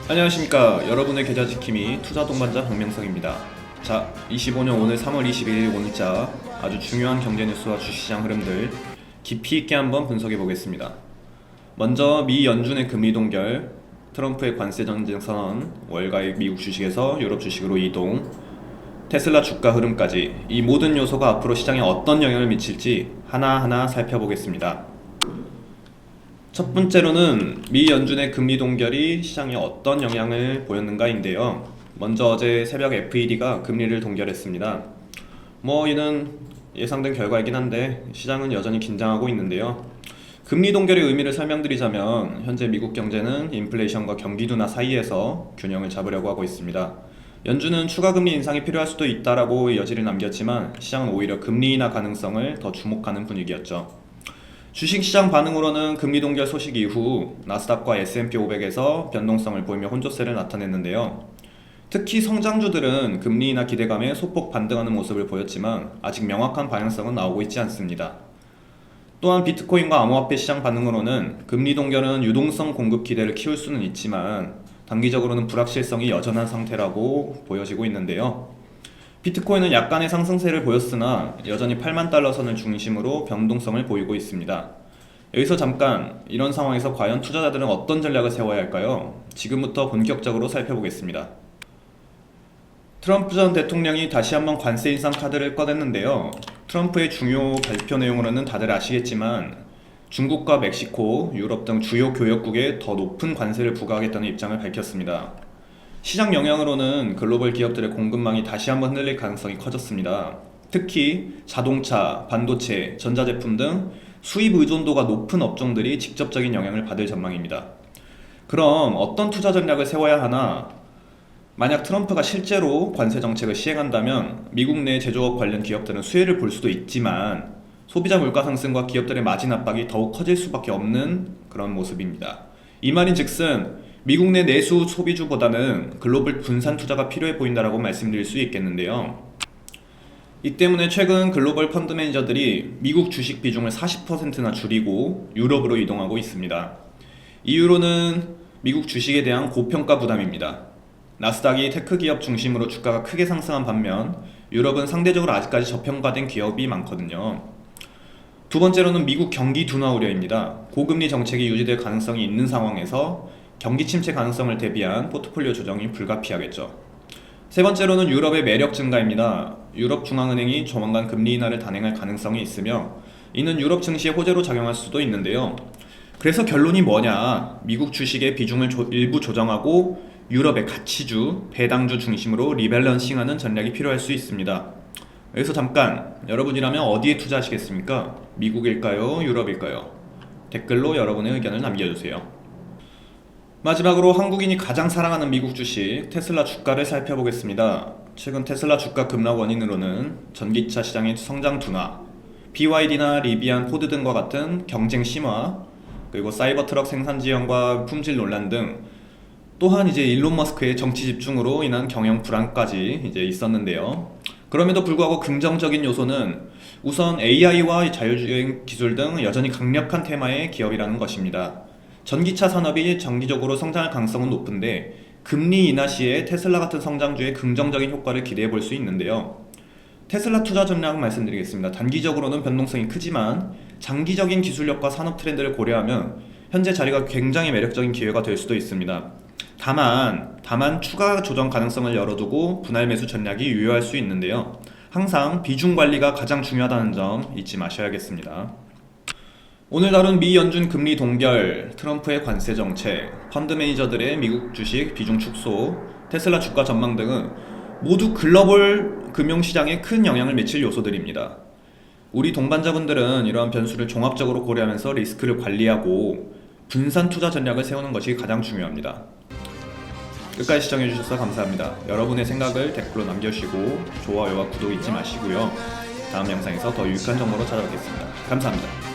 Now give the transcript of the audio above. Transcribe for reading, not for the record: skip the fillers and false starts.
안녕하십니까. 여러분의 계좌 지킴이 투자 동반자 박명석입니다. 자, 25년 오늘 3월 21일 오늘자 아주 중요한 경제 뉴스와 주식시장 흐름들 깊이 있게 한번 분석해 보겠습니다. 먼저 미 연준의 금리 동결, 트럼프의 관세 전쟁 선언, 월가의 미국 주식에서 유럽 주식으로 이동, 테슬라 주가 흐름까지 이 모든 요소가 앞으로 시장에 어떤 영향을 미칠지 하나하나 살펴보겠습니다. 첫 번째로는 미 연준의 금리 동결이 시장에 어떤 영향을 보였는가인데요. 먼저 어제 새벽 FED가 금리를 동결했습니다. 이는 예상된 결과이긴 한데 시장은 여전히 긴장하고 있는데요. 금리 동결의 의미를 설명드리자면 현재 미국 경제는 인플레이션과 경기 둔화 사이에서 균형을 잡으려고 하고 있습니다. 연준은 추가 금리 인상이 필요할 수도 있다라고 여지를 남겼지만 시장은 오히려 금리 인하 가능성을 더 주목하는 분위기였죠. 주식시장 반응으로는 금리 동결 소식 이후 나스닥과 S&P 500에서 변동성을 보이며 혼조세를 나타냈는데요. 특히 성장주들은 금리 인하 기대감에 소폭 반등하는 모습을 보였지만 아직 명확한 방향성은 나오고 있지 않습니다. 또한 비트코인과 암호화폐 시장 반응으로는 금리 동결은 유동성 공급 기대를 키울 수는 있지만 단기적으로는 불확실성이 여전한 상태라고 보여지고 있는데요. 비트코인은 약간의 상승세를 보였으나 여전히 8만 달러 선을 중심으로 변동성을 보이고 있습니다. 여기서 잠깐 이런 상황에서 과연 투자자들은 어떤 전략을 세워야 할까요? 지금부터 본격적으로 살펴보겠습니다. 트럼프 전 대통령이 다시 한번 관세 인상 카드를 꺼냈는데요. 트럼프의 중요 발표 내용으로는 다들 아시겠지만 중국과 멕시코, 유럽 등 주요 교역국에 더 높은 관세를 부과하겠다는 입장을 밝혔습니다. 시장 영향으로는 글로벌 기업들의 공급망이 다시 한번 흔들릴 가능성이 커졌습니다. 특히 자동차, 반도체, 전자제품 등 수입 의존도가 높은 업종들이 직접적인 영향을 받을 전망입니다. 그럼 어떤 투자 전략을 세워야 하나? 만약 트럼프가 실제로 관세 정책을 시행한다면 미국 내 제조업 관련 기업들은 수혜를 볼 수도 있지만 소비자 물가 상승과 기업들의 마진 압박이 더욱 커질 수밖에 없는 그런 모습입니다. 이 말인즉슨 미국 내 내수 소비주보다는 글로벌 분산 투자가 필요해 보인다라고 말씀드릴 수 있겠는데요. 이 때문에 최근 글로벌 펀드 매니저들이 미국 주식 비중을 40%나 줄이고 유럽으로 이동하고 있습니다. 이유로는 미국 주식에 대한 고평가 부담입니다. 나스닥이 테크 기업 중심으로 주가가 크게 상승한 반면 유럽은 상대적으로 아직까지 저평가된 기업이 많거든요. 두 번째로는 미국 경기 둔화 우려입니다. 고금리 정책이 유지될 가능성이 있는 상황에서 경기 침체 가능성을 대비한 포트폴리오 조정이 불가피하겠죠. 세 번째로는 유럽의 매력 증가입니다. 유럽 중앙은행이 조만간 금리 인하를 단행할 가능성이 있으며 이는 유럽 증시에 호재로 작용할 수도 있는데요. 그래서 결론이 뭐냐? 미국 주식의 비중을 일부 조정하고 유럽의 가치주, 배당주 중심으로 리밸런싱하는 전략이 필요할 수 있습니다. 여기서 잠깐, 여러분이라면 어디에 투자하시겠습니까? 미국일까요? 유럽일까요? 댓글로 여러분의 의견을 남겨주세요. 마지막으로 한국인이 가장 사랑하는 미국 주식 테슬라 주가를 살펴보겠습니다. 최근 테슬라 주가 급락 원인으로는 전기차 시장의 성장 둔화, BYD나 리비안, 포드 등과 같은 경쟁 심화, 그리고 사이버 트럭 생산 지연과 품질 논란 등 또한 이제 일론 머스크의 정치 집중으로 인한 경영 불안까지 이제 있었는데요. 그럼에도 불구하고 긍정적인 요소는 우선 AI와 자율주행 기술 등 여전히 강력한 테마의 기업이라는 것입니다. 전기차 산업이 장기적으로 성장할 가능성은 높은데 금리 인하 시에 테슬라 같은 성장주의 긍정적인 효과를 기대해 볼 수 있는데요. 테슬라 투자 전략 말씀드리겠습니다. 단기적으로는 변동성이 크지만 장기적인 기술력과 산업 트렌드를 고려하면 현재 자리가 굉장히 매력적인 기회가 될 수도 있습니다. 다만 추가 조정 가능성을 열어두고 분할 매수 전략이 유효할 수 있는데요. 항상 비중 관리가 가장 중요하다는 점 잊지 마셔야겠습니다. 오늘 다룬 미 연준 금리 동결, 트럼프의 관세 정책, 펀드 매니저들의 미국 주식 비중 축소, 테슬라 주가 전망 등은 모두 글로벌 금융시장에 큰 영향을 미칠 요소들입니다. 우리 동반자분들은 이러한 변수를 종합적으로 고려하면서 리스크를 관리하고 분산 투자 전략을 세우는 것이 가장 중요합니다. 끝까지 시청해주셔서 감사합니다. 여러분의 생각을 댓글로 남겨주시고 좋아요와 구독 잊지 마시고요. 다음 영상에서 더 유익한 정보로 찾아뵙겠습니다. 감사합니다.